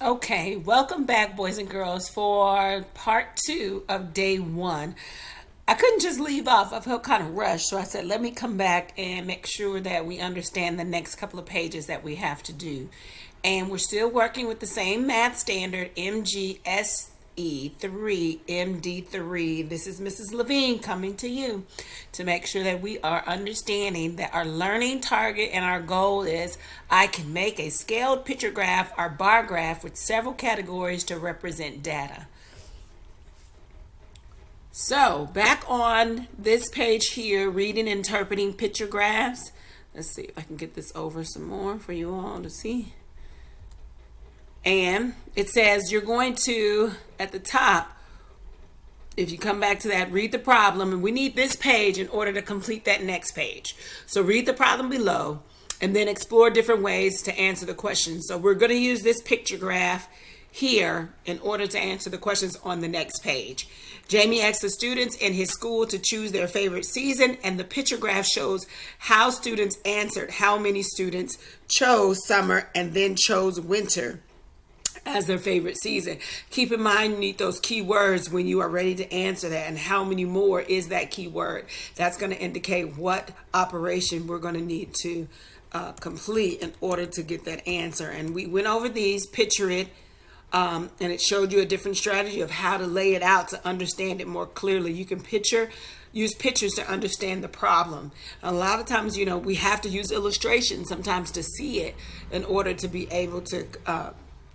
Okay, welcome back, boys and girls, for part two of day one. I couldn't just leave off. I felt kind of rushed, so I said, let me come back and make sure that we understand the next couple of pages that we have to do. And we're still working with the same math standard, MGSE3, MD3. This is Mrs. Levine coming to you to make sure that we are understanding that our learning target and our goal is I can make a scaled picture graph or bar graph with several categories to represent data. So, back on this page here, reading and interpreting picture graphs. Let's see if I can get this over some more for you all to see. And it says you're going to, at the top, if you come back to that, read the problem. And we need this page in order to complete that next page. So read the problem below and then explore different ways to answer the questions. So we're going to use this picture graph here in order to answer the questions on the next page. Jamie asked the students in his school to choose their favorite season, and the picture graph shows how students answered, how many students chose summer and then chose winter as their favorite season. Keep in mind, you need those key words when you are ready to answer that, and how many more is that key word. That's going to indicate what operation we're going to need to complete in order to get that answer. And we went over these, picture it, and it showed you a different strategy of how to lay it out to understand it more clearly. You can use pictures to understand the problem. A lot of times, we have to use illustrations sometimes to see it in order to be able to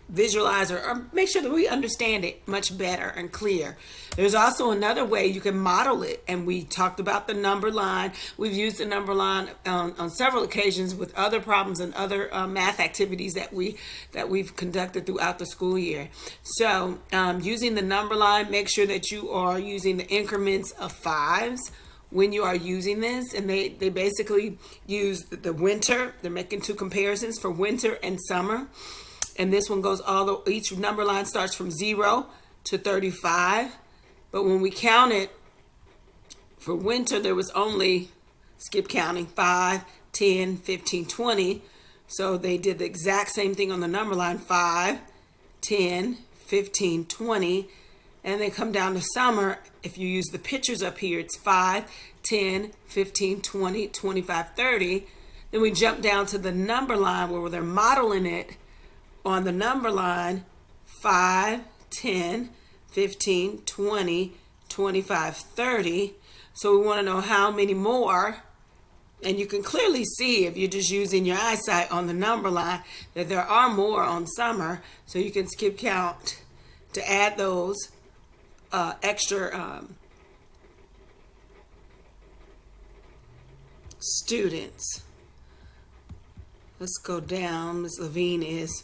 visualize or make sure that we understand it much better and clear. There's also another way you can model it, and we talked about the number line. We've used the number line on several occasions with other problems and other math activities that we've conducted throughout the school year. So using the number line, make sure that you are using the increments of fives when you are using this. And they basically use the winter. They're making two comparisons for winter and summer. And this one goes each number line starts from 0 to 35. But when we counted for winter, there was only, skip counting, 5, 10, 15, 20. So they did the exact same thing on the number line, 5, 10, 15, 20. And they come down to summer. If you use the pictures up here, it's 5, 10, 15, 20, 25, 30. Then we jump down to the number line where they're modeling it on the number line, 5, 10, 15, 20, 25, 30. So we want to know how many more. And you can clearly see if you're just using your eyesight on the number line that there are more on summer. So you can skip count to add those extra students. Let's go down. Ms. Levine is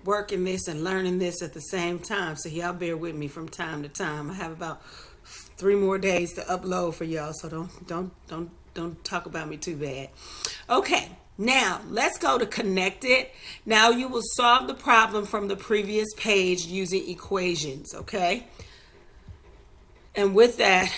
working this and learning this at the same time, so y'all bear with me from time to time. I have about 3 more days to upload for y'all, so don't talk about me too bad. Okay, now let's go to connect it. Now you will solve the problem from the previous page using equations, okay? And with that,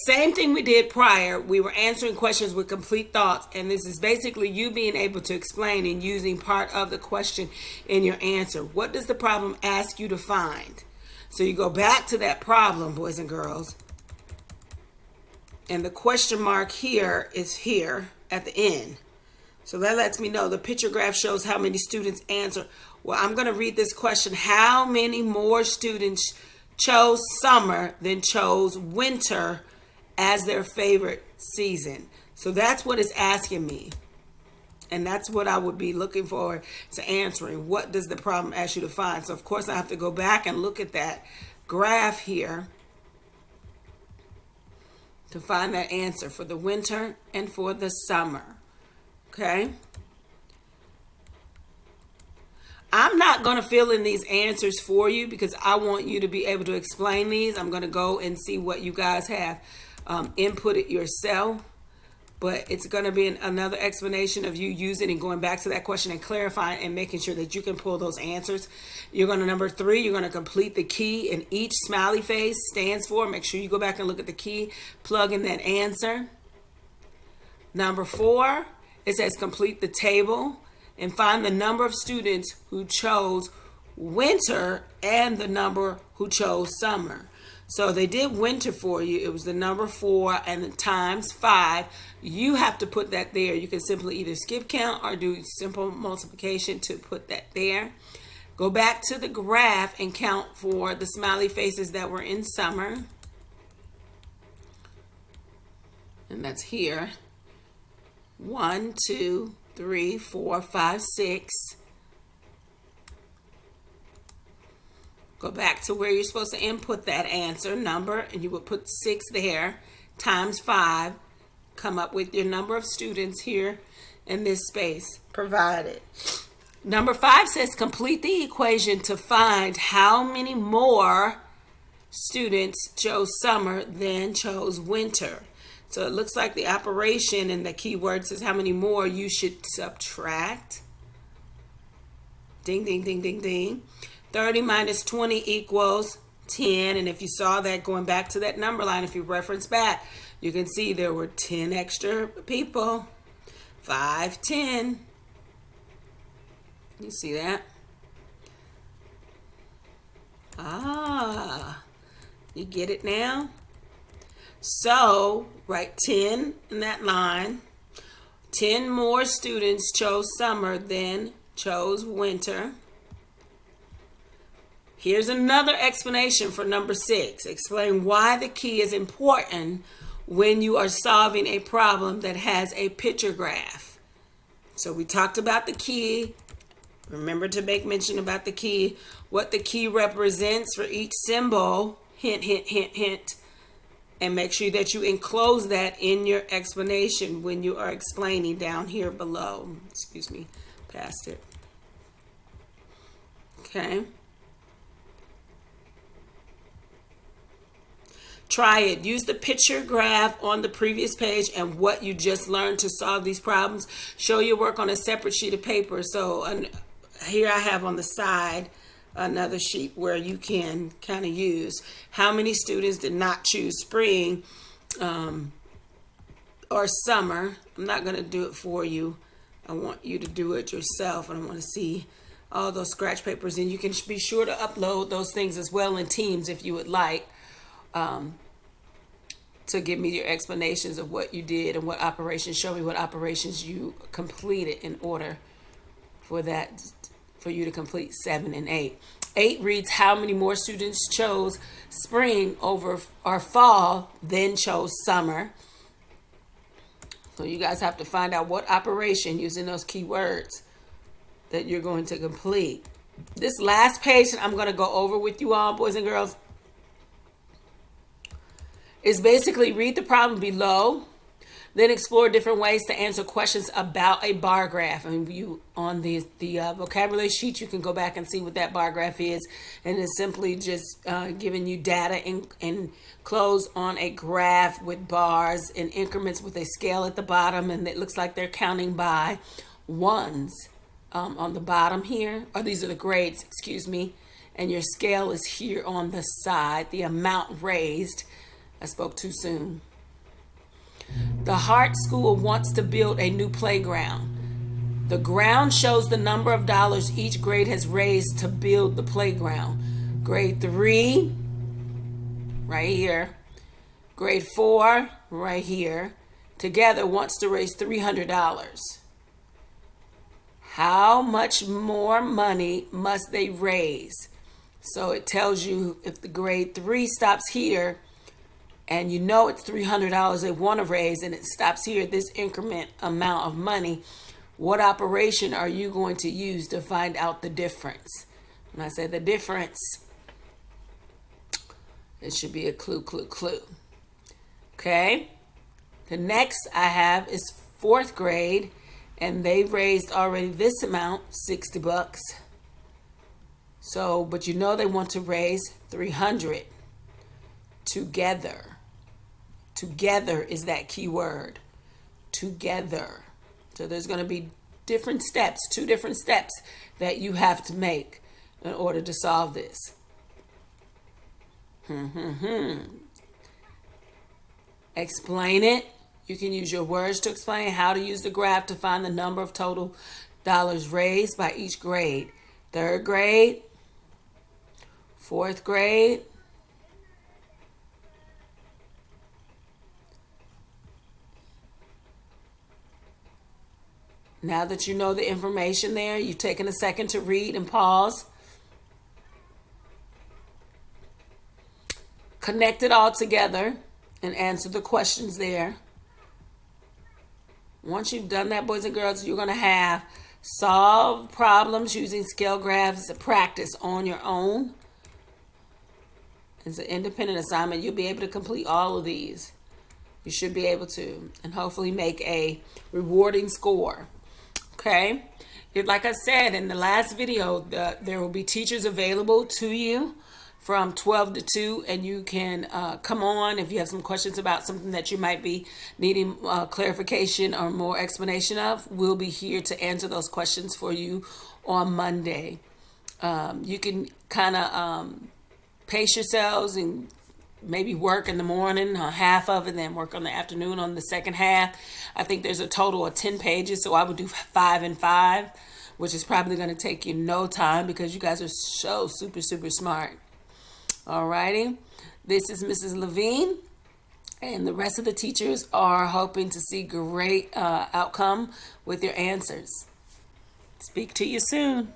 same thing we did prior. We were answering questions with complete thoughts, and this is basically you being able to explain and using part of the question in your answer. What does the problem ask you to find? So you go back to that problem, boys and girls, and the question mark here is here at the end. So that lets me know the picture graph shows how many students answer. Well, I'm going to read this question. How many more students chose summer than chose winter as their favorite season? So that's what it's asking me. And that's what I would be looking forward to answering. What does the problem ask you to find? So of course I have to go back and look at that graph here to find that answer for the winter and for the summer. Okay? I'm not going to fill in these answers for you because I want you to be able to explain these. I'm going to go and see what you guys have inputted yourself. But it's going to be another explanation of you using and going back to that question and clarifying and making sure that you can pull those answers. You're going to, number 3, you're going to complete the key, and each smiley face stands for. Make sure you go back and look at the key, plug in that answer. Number 4, it says complete the table. and find the number of students who chose winter and the number who chose summer. So they did winter for you. It was the number 4 and the times 5. You have to put that there. You can simply either skip count or do simple multiplication to put that there. Go back to the graph and count for the smiley faces that were in summer. And that's here. 1, 2, 3, 4, 5, 6. Go back to where you're supposed to input that answer number, and you would put 6 there times 5. Come up with your number of students here in this space provided. Number 5 says complete the equation to find how many more students chose summer than chose winter. So it looks like the operation and the keyword says how many more you should subtract. Ding, ding, ding, ding, ding. 30 minus 20 equals 10. And if you saw that going back to that number line, if you reference back, you can see there were 10 extra people. 5, 10. You see that? You get it now? So, write 10 in that line. 10 more students chose summer than chose winter. Here's another explanation for number 6. Explain why the key is important when you are solving a problem that has a picture graph. So we talked about the key. Remember to make mention about the key, what the key represents for each symbol. Hint, hint, hint, hint. And make sure that you enclose that in your explanation when you are explaining down here below. Excuse me, past it. Okay. Try it. Use the picture graph on the previous page and what you just learned to solve these problems. Show your work on a separate sheet of paper. So here I have on the side another sheet where you can kind of use how many students did not choose spring or summer. I'm not going to do it for you. I want you to do it yourself, and I want to see all those scratch papers. And you can be sure to upload those things as well in Teams if you would like. To give me your explanations of what you did and what operations. Show me what operations you completed in order for you to complete 7 and 8. 8 reads how many more students chose spring over or fall than chose summer. So you guys have to find out what operation using those keywords that you're going to complete. This last page that I'm going to go over with you all, boys and girls, is basically read the problem below, then explore different ways to answer questions about a bar graph. And you on the vocabulary sheet, you can go back and see what that bar graph is. And it's simply just giving you data enclosed on a graph with bars and increments with a scale at the bottom. And it looks like they're counting by ones on the bottom here. Or these are the grades, excuse me. And your scale is here on the side, the amount raised. I spoke too soon. The Hart School wants to build a new playground. The ground shows the number of dollars each grade has raised to build the playground. Grade 3, right here. Grade 4, right here. Together wants to raise $300. How much more money must they raise? So it tells you if the grade 3 stops here, and you know it's $300 they want to raise, and it stops here at this increment amount of money, what operation are you going to use to find out the difference? When I say the difference, it should be a clue, clue, clue. Okay? The next I have is 4th grade, and they raised already this amount, $60. So, but you know they want to raise $300 together. Together is that key word. Together. So there's going to be different steps, 2 different steps that you have to make in order to solve this. Explain it. You can use your words to explain how to use the graph to find the number of total dollars raised by each grade. Third grade, fourth grade, now that you know the information there, you've taken a second to read and pause. Connect it all together and answer the questions there. Once you've done that, boys and girls, you're going to have solve problems using scale graphs to practice on your own. It's an independent assignment. You'll be able to complete all of these. You should be able to, and hopefully make a rewarding score. Okay? Like I said in the last video, there will be teachers available to you from 12 to 2, and you can come on if you have some questions about something that you might be needing clarification or more explanation of. We'll be here to answer those questions for you on Monday. You can kind of pace yourselves and maybe work in the morning, half of it, then work on the afternoon on the second half. I think there's a total of 10 pages, so I would do 5 and 5, which is probably going to take you no time because you guys are so super, super smart. Alrighty, this is Mrs. Levine, and the rest of the teachers are hoping to see great outcome with your answers. Speak to you soon.